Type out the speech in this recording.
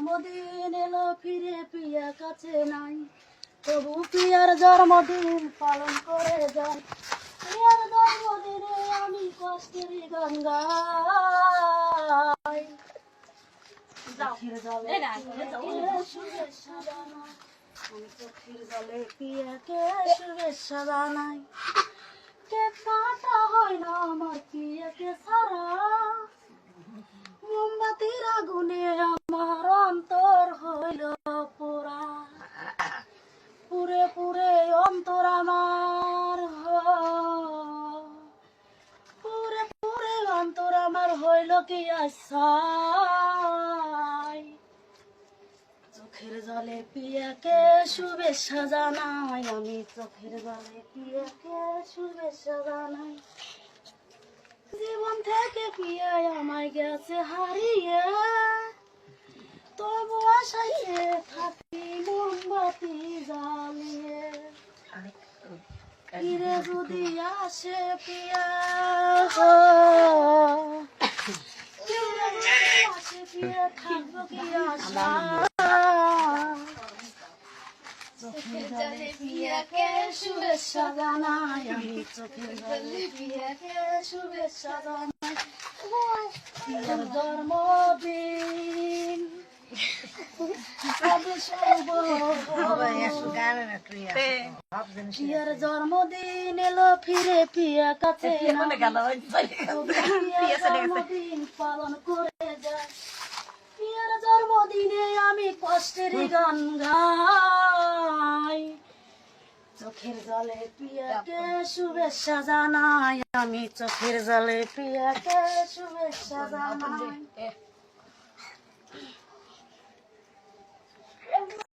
জন্মদিন এলো ফিরে পিয়া কাছে নাই, তবু পিয়ার জন্মদিন পালন করে যাই। পিয়ার জন্মদিনে আমি কষ্টের গান গাই। চোখের জলে শুভেচ্ছা জানাই, আমি চোখের জলে পিয়াকে শুভেচ্ছা জানাই। কেক কাটা হয় না আমার পিয়াকে ছাড়া, মোমবাতির আগুনে আমার অন্তর হইল পোড়া। পুরে পুরে অন্তর আমার, পুরে পুরে অন্তর আমার হইল কি আশায়। চোখের জলে পিয়াকে শুভেচ্ছা জানাই, আমি চোখের জলে পিয়াকে শুভেচ্ছা জানাই। জীবন থেকে পিয়াই আমায় গেছে হারিয়ে, তবু আশাইয়ে থাকি মোমবাতি জ্বালিয়ে। ফিরে যদি আসে পিয়া, আসে পিয়া থাকবো কি আশা। চোখের জলে পিয়াকে শুভেচ্ছা জানাই, আমি চোখের জলে পিয়াকে শুভেচ্ছা জানাই। পিয়ার জন্মদিন পিয়ার জন্মদিন এলো ফিরে পিয়া কাছে জন্মদিন পালন করে যায়। পিয়ার জন্মদিনে আমি কষ্টের গান গাই। চোখের জলে পিয়াকে শুভেচ্ছা জানাই, আমি চোখের জলে পিয়াকে শুভেচ্ছা জানাই।